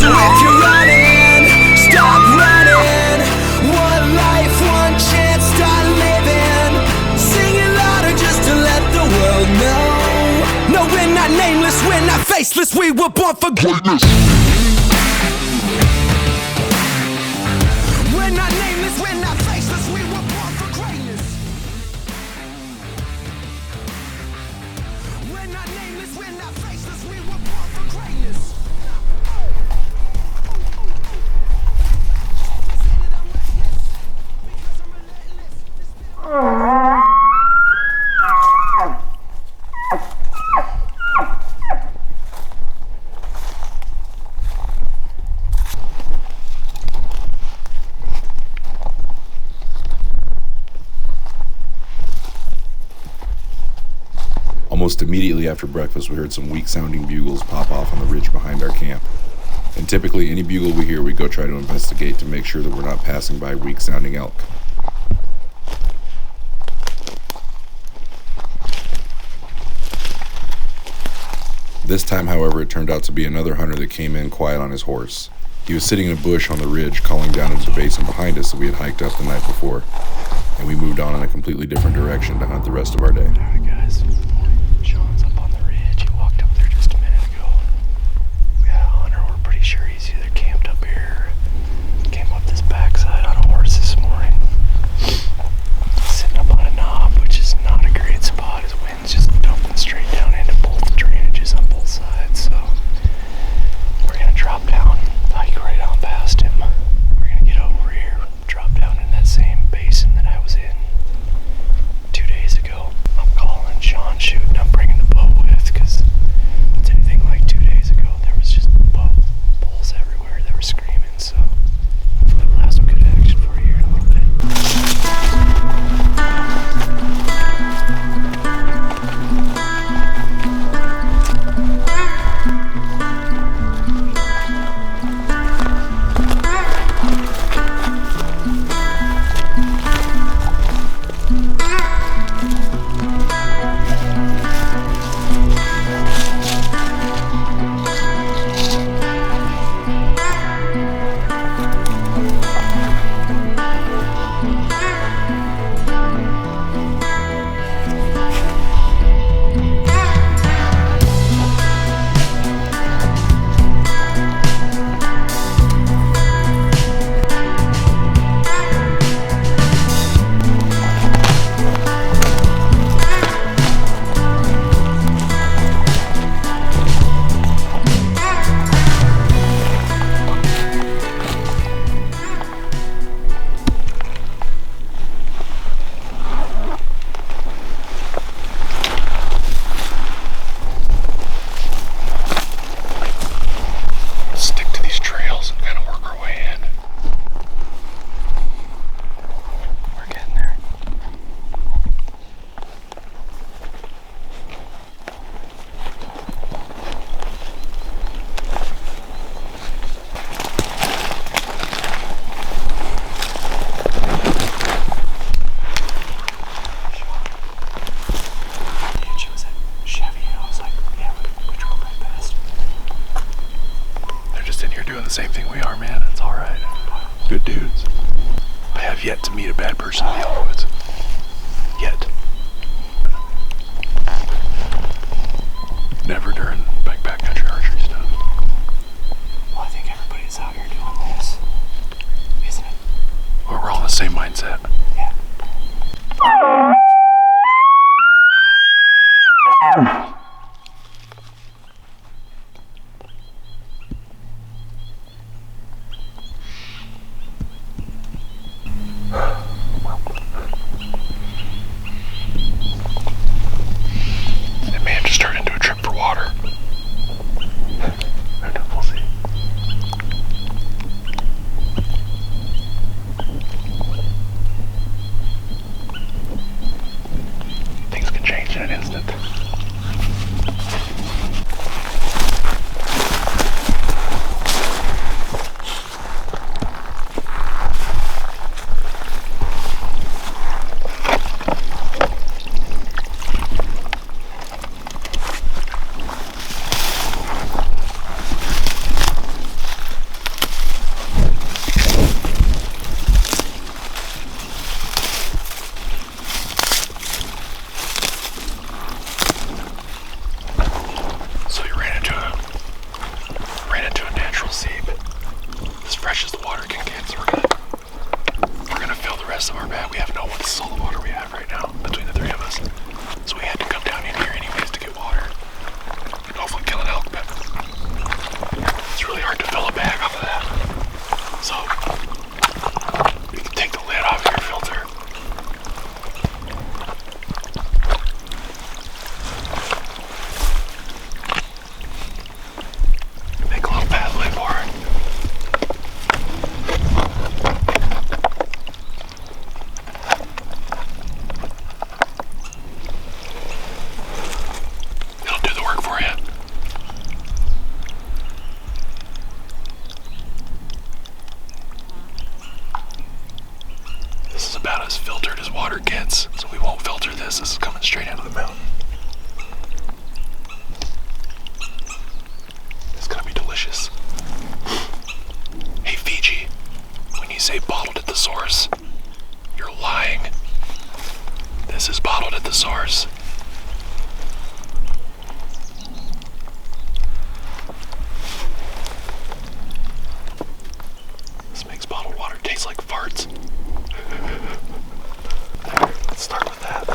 So if you're running, stop running. One life, one chance, start living. Sing it louder just to let the world know. No, we're not nameless, we're not faceless. We were born for greatness. We're not nameless, we're not faceless. We were born for greatness. We're not nameless, we're not faceless. We were born for greatness. Almost immediately after breakfast, we heard some weak-sounding bugles pop off on the ridge behind our camp. And typically, any bugle we hear, we go try to investigate to make sure that we're not passing by weak-sounding elk. This time, however, it turned out to be another hunter that came in quiet on his horse. He was sitting in a bush on the ridge, calling down into the basin behind us that we had hiked up the night before, and we moved on in a completely different direction to hunt the rest of our day. Alright guys, Sean's up on the ridge. He walked up there just a minute ago. We had a hunter, we're pretty sure he's either camped up here or came up this backside on a horse this morning. Sitting up on a knob, which is not a great spot. His wind's just dumping straight down into both drainages on both sides, so we're gonna drop down, hike right on past him. We're gonna get over here, drop down in that same basin that I was in 2 days ago. I'm calling Sean shooting. I'm bringing the bow with, because if it's anything like 2 days ago, there was just bulls everywhere. They were screaming, so hopefully we'll have some good action for you here in a little bit. The same thing we are, man. It's alright. Good dudes. I have yet to meet a bad person in the Elk Woods. Yet. Never during backcountry archery stuff. Well, I think everybody's out here doing this, isn't it? Well, we're all in the same mindset. Yeah. water gets, so we won't filter this. This is coming straight out of the mountain. It's gonna be delicious. Hey Fiji, when you say bottled at the source, you're lying. This is bottled at the source. This makes bottled water taste like farts. Let's start with that.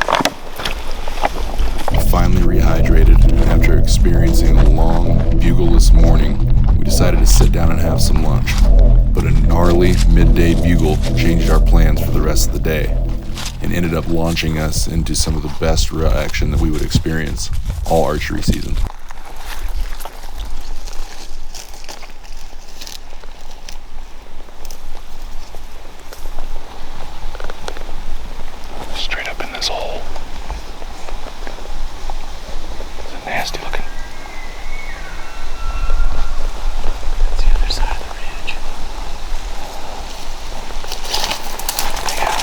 We finally rehydrated, and after experiencing a long, bugleless morning, we decided to sit down and have some lunch. But a gnarly midday bugle changed our plans for the rest of the day, and ended up launching us into some of the best rut action that we would experience all archery season. Straight up in this hole. It's a nasty looking. That's the other side of the ridge. Yeah.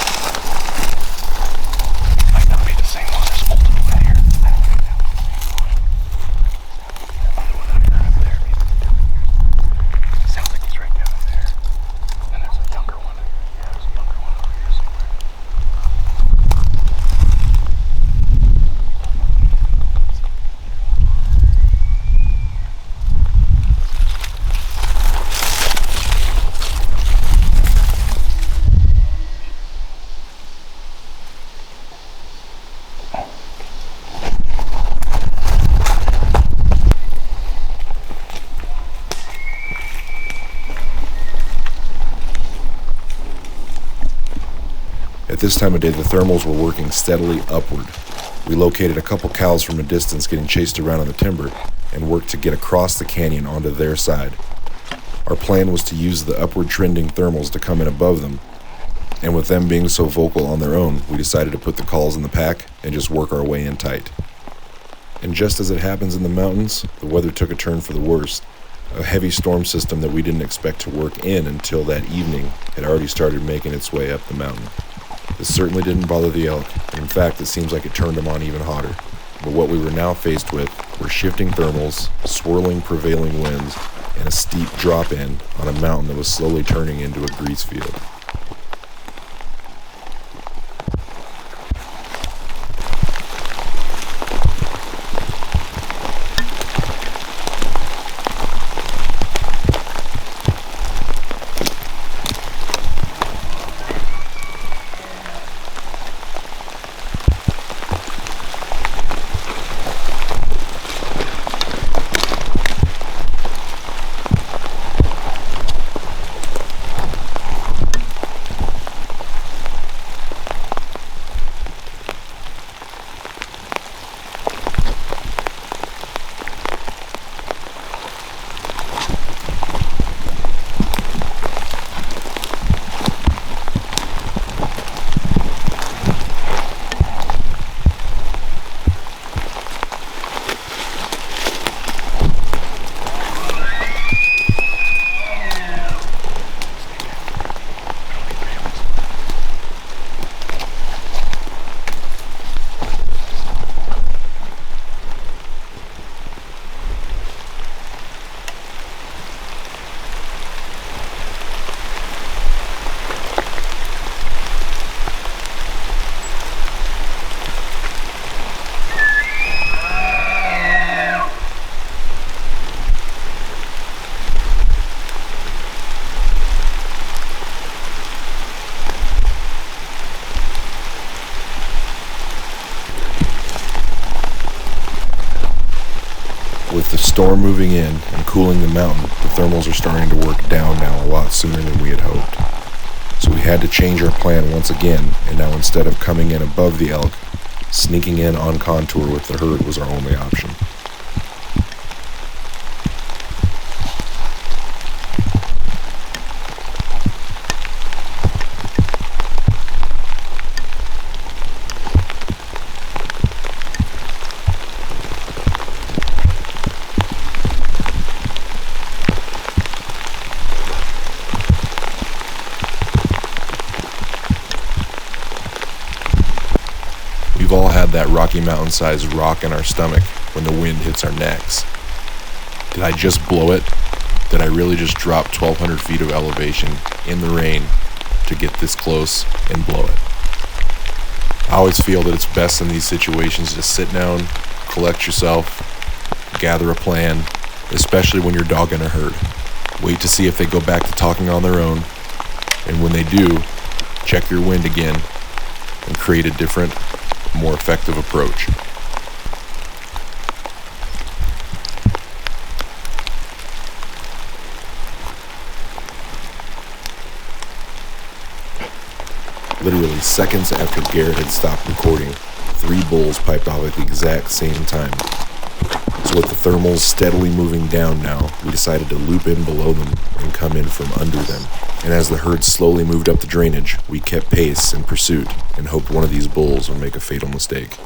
Might not be the same one. There's multiple in here. I don't think that one's the same one. That other one out here up there. Sounds like he's right down in there. And there's a younger one. Yeah, there's a younger one over here somewhere. At this time of day, the thermals were working steadily upward. We located a couple cows from a distance getting chased around in the timber and worked to get across the canyon onto their side. Our plan was to use the upward trending thermals to come in above them, and with them being so vocal on their own, we decided to put the calls in the pack and just work our way in tight. And just as it happens in the mountains, the weather took a turn for the worse. A heavy storm system that we didn't expect to work in until that evening had already started making its way up the mountain. This certainly didn't bother the elk, and in fact it seems like it turned them on even hotter. But what we were now faced with were shifting thermals, swirling prevailing winds, and a steep drop-in on a mountain that was slowly turning into a grease field. With the storm moving in and cooling the mountain, the thermals are starting to work down now a lot sooner than we had hoped. So we had to change our plan once again, and now instead of coming in above the elk, sneaking in on contour with the herd was our only option. have that Rocky Mountain-sized rock in our stomach when the wind hits our necks. Did I just blow it? Did I really just drop 1,200 feet of elevation in the rain to get this close and blow it? I always feel that it's best in these situations to sit down, collect yourself, gather a plan, especially when you're dogging a herd. Wait to see if they go back to talking on their own, and when they do, check your wind again and create a different, more effective approach. Literally seconds after Garret had stopped recording, 3 bulls piped off at the exact same time. So with the thermals steadily moving down now, we decided to loop in below them and come in from under them. And as the herd slowly moved up the drainage, we kept pace in pursuit and hoped one of these bulls would make a fatal mistake.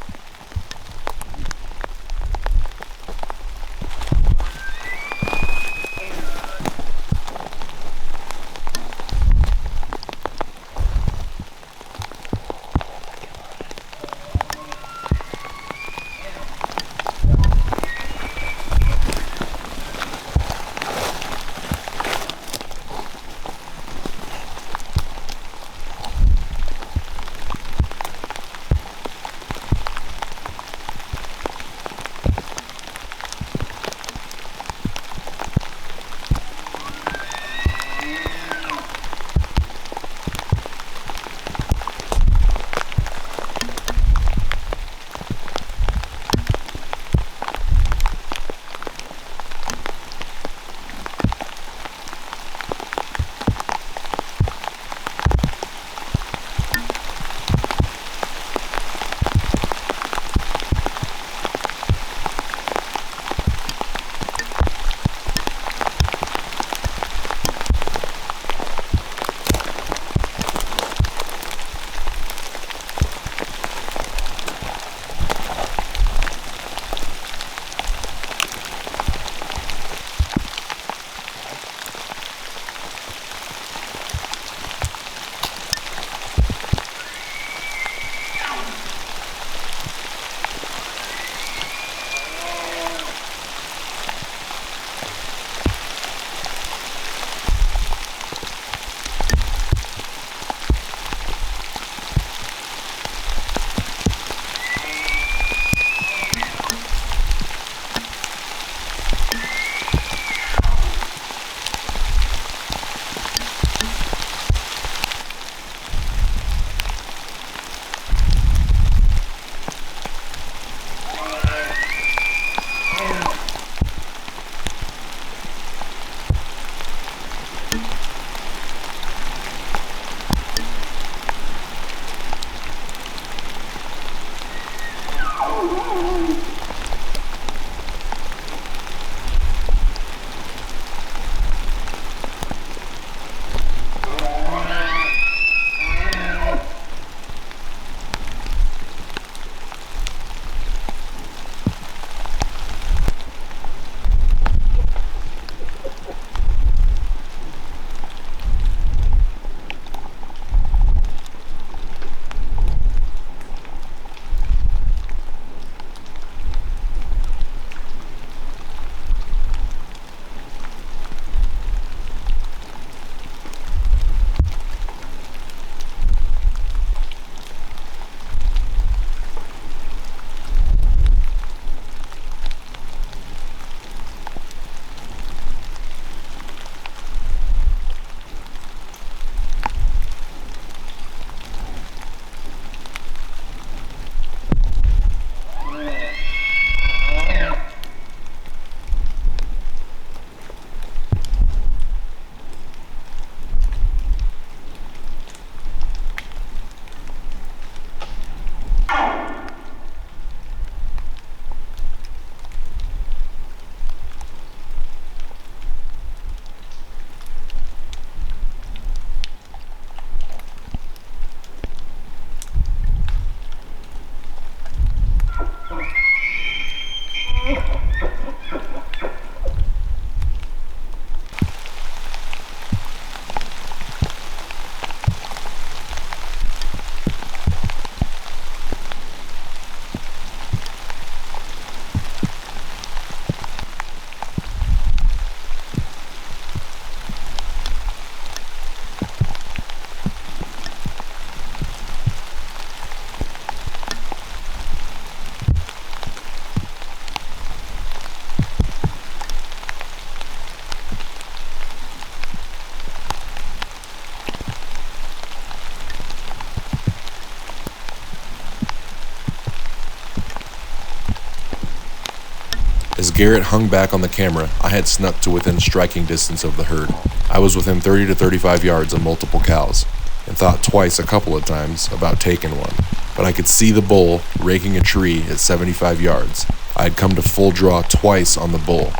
Garret hung back on the camera, I had snuck to within striking distance of the herd. I was within 30 to 35 yards of multiple cows, and thought twice a couple of times about taking one. But I could see the bull raking a tree at 75 yards. I had come to full draw twice on the bull,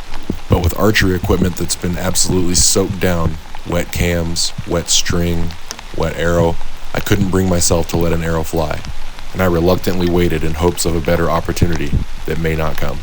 but with archery equipment that's been absolutely soaked down, wet cams, wet string, wet arrow, I couldn't bring myself to let an arrow fly, and I reluctantly waited in hopes of a better opportunity that may not come.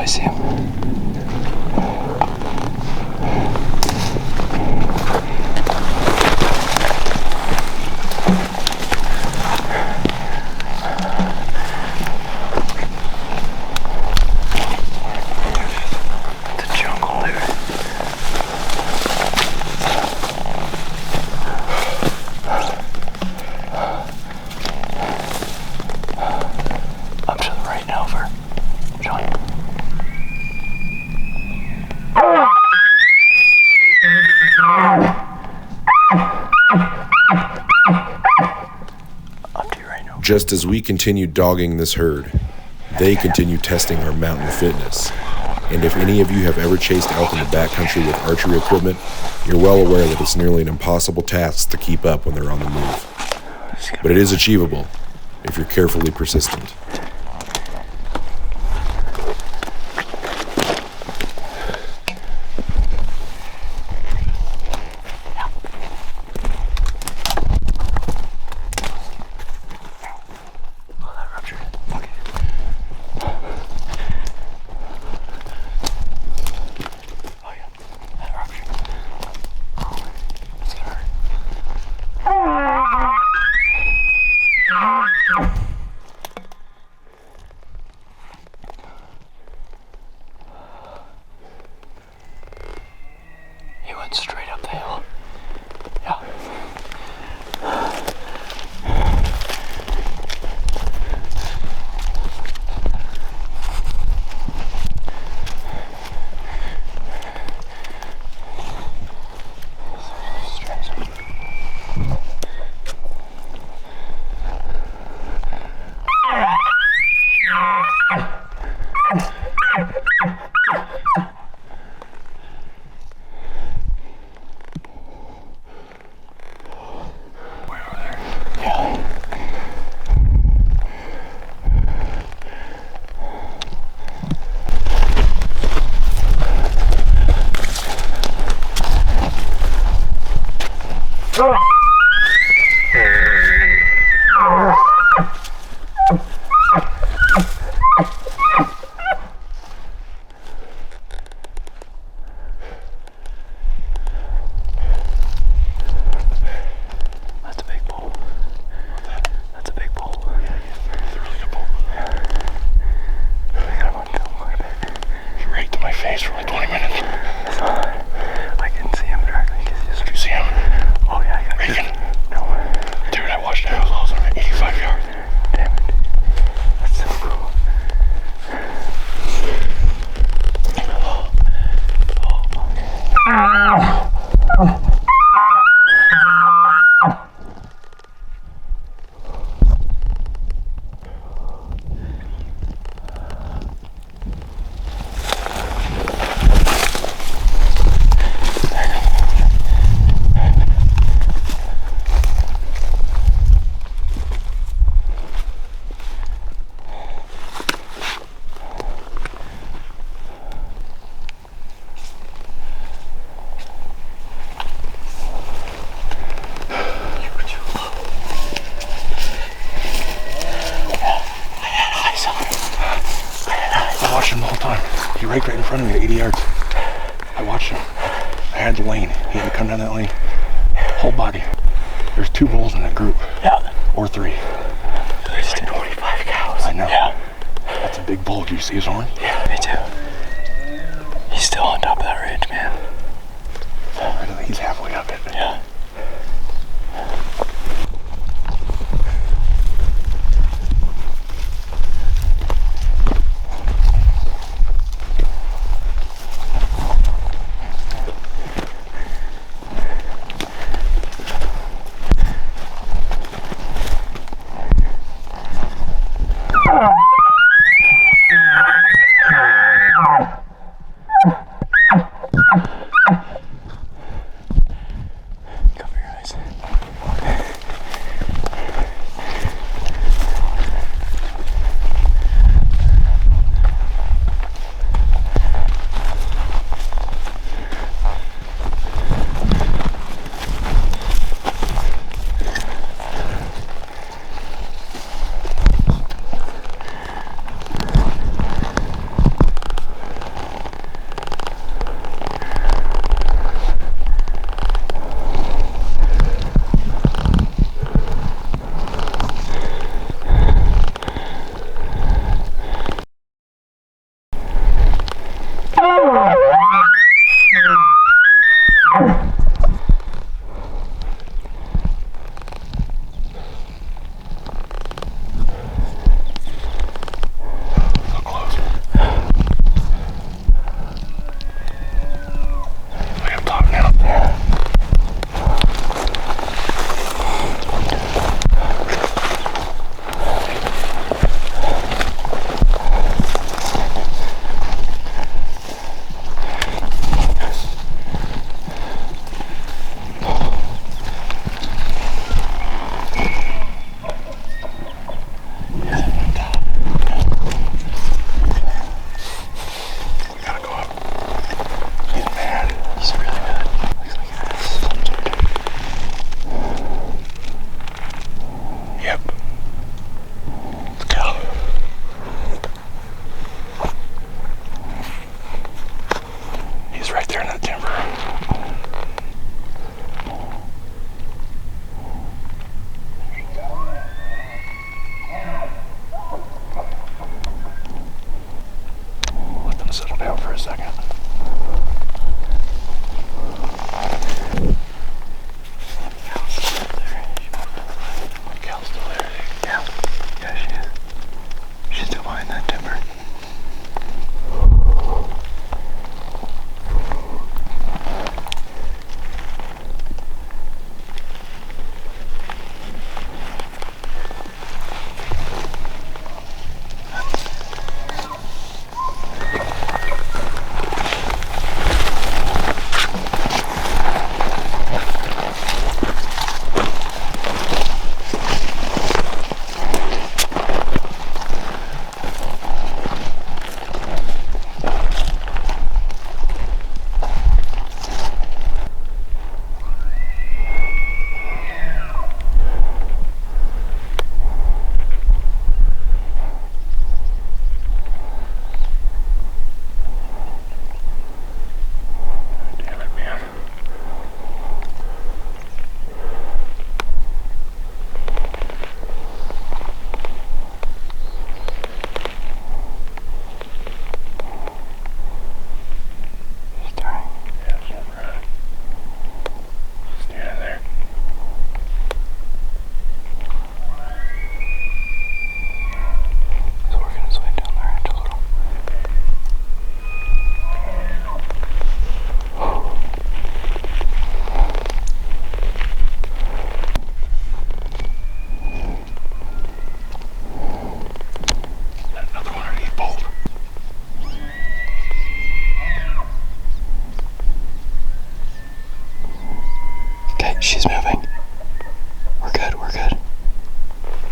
see him. The jungle, dude. Up to the right now, over. John. Just as we continue dogging this herd, they continue testing our mountain fitness. And if any of you have ever chased elk in the backcountry with archery equipment, you're well aware that it's nearly an impossible task to keep up when they're on the move. But it is achievable if you're carefully persistent. Straight up the hill. Yeah. Right in front of me at 80 yards. I watched him. I had the lane. He had to come down that lane. Whole body. There's 2 bulls in that group. Yeah. Or 3. There's 25 cows. I know. Yeah. That's a big bull. Do you see his horn? Yeah, me too. He's still on top of that ridge, man. He's halfway up it. Yeah.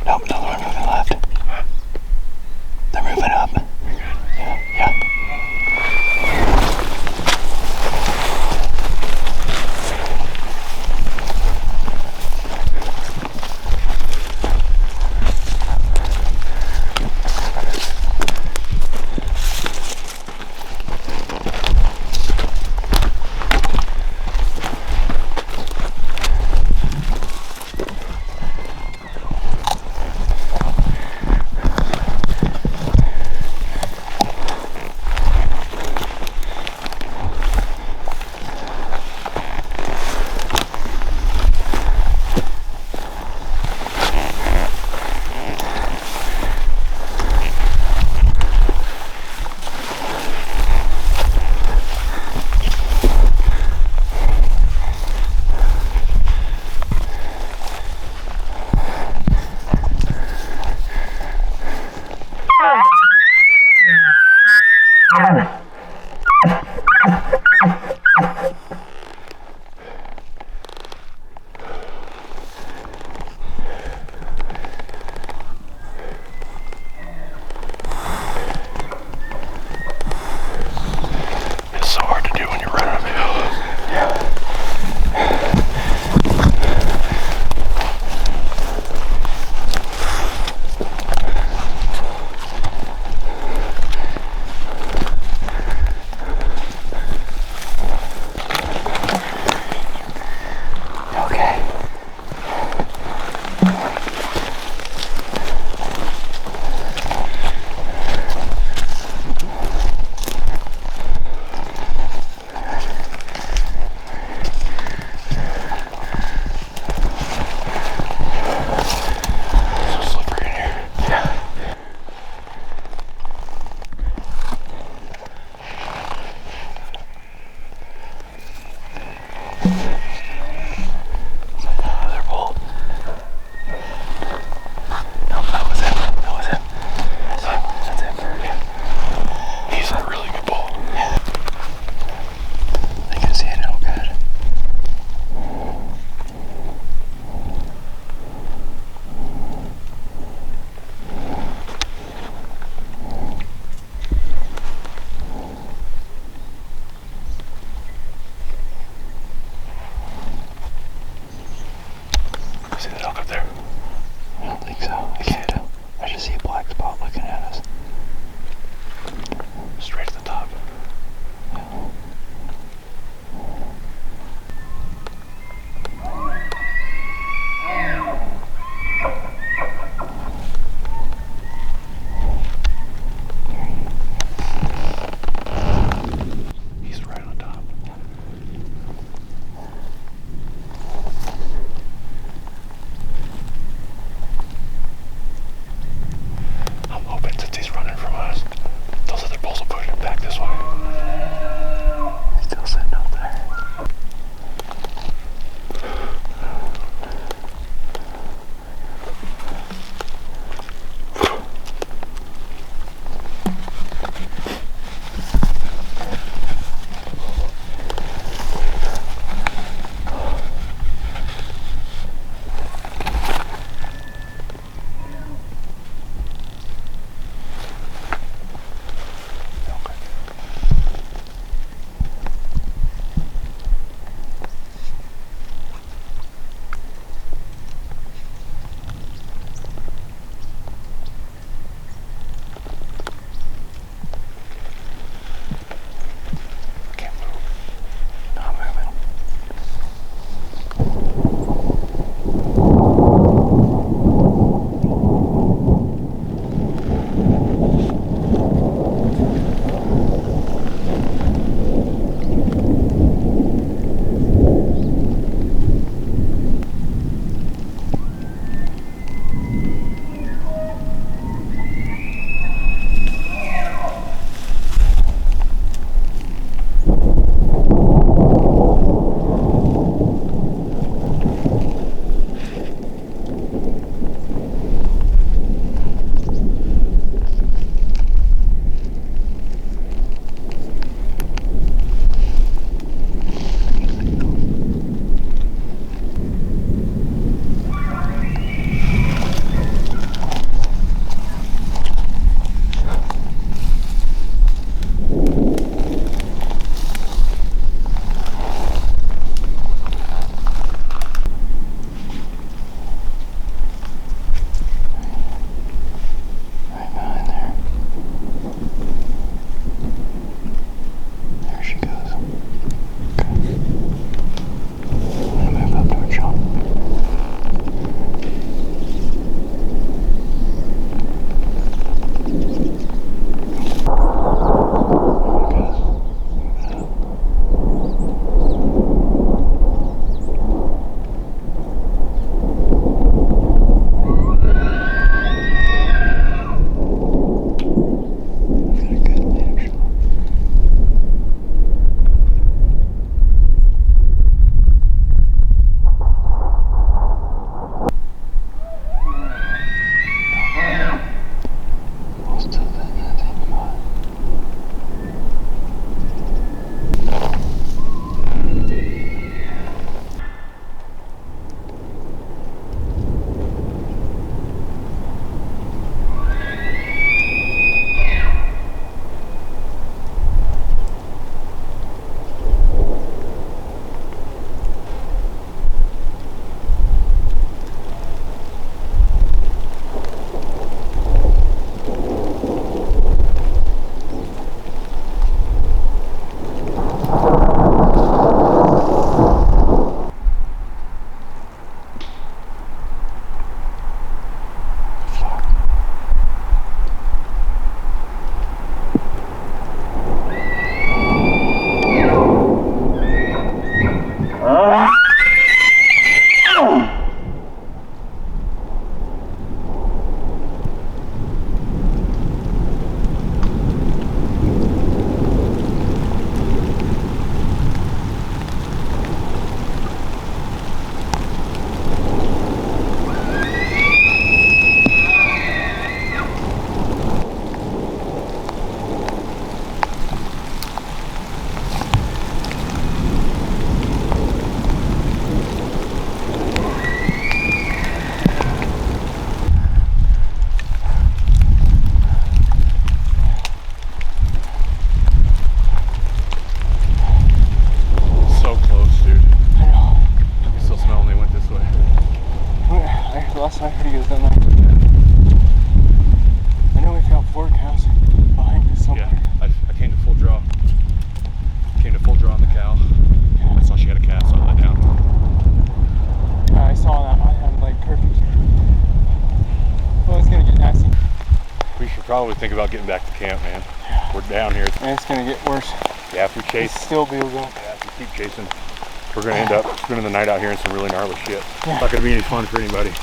Nope, another one moving left. They're moving up. Yeah. probably think about getting back to camp, man. We're down here. And it's gonna get worse. Yeah, if we chase, It's still bugle. yeah, if we keep chasing, we're gonna end up spending the night out here in some really gnarly shit. It's not gonna be any fun for anybody.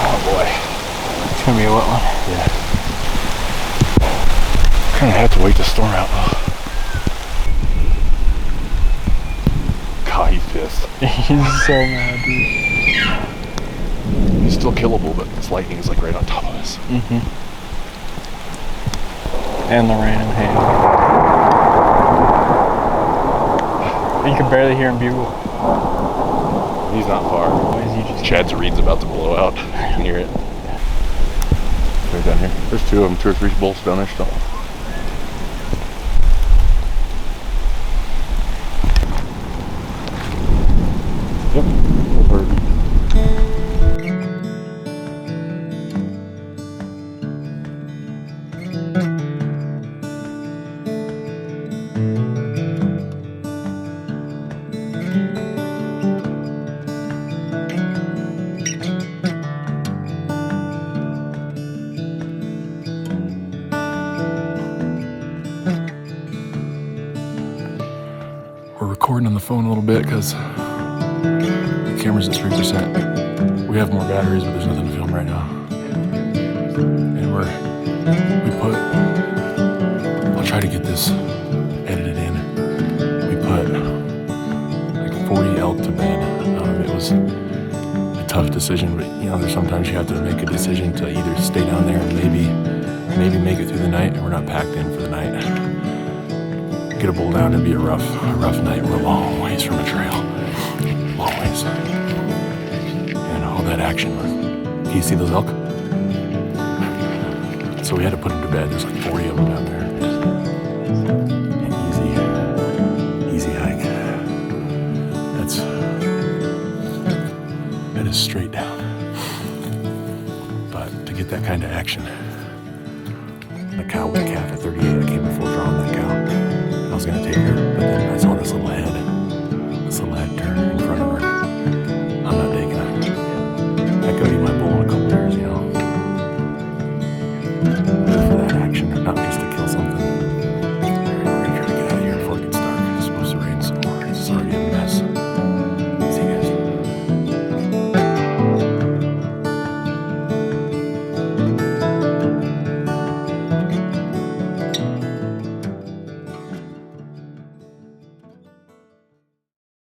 Oh boy. It's gonna be a wet one. Yeah. Kind of have to wait the storm out though. God, he's pissed. He's so mad, dude. He's still killable, but this lightning is like right on top of us. And the rain and hail. You can barely hear him bugle. He's not far. Chad's reed's about to blow out. You can hear it. Right down here. There's two of them, 2 or 3 bolts down there still. Yep. Over. We're recording on the phone a little bit because the camera's at 3%. We have more batteries, but there's nothing to film right now. And I'll try to get this edited in. We put like 40 elk to bed. It was a tough decision, but you know, there's sometimes you have to make a decision to either stay down there and maybe make it through the night, and we're not packed in for the night. Get a bull down, it'd be a rough night. We're a long ways from a trail. Long ways. And all that action. Do you see those elk? So we had to put them to bed. There's like 40 of them down there. An easy hike. That is straight down. But to get that kind of action, a cow with a calf at 38, I came in full draw on that cow. I was gonna take her, but then I saw this little head turn.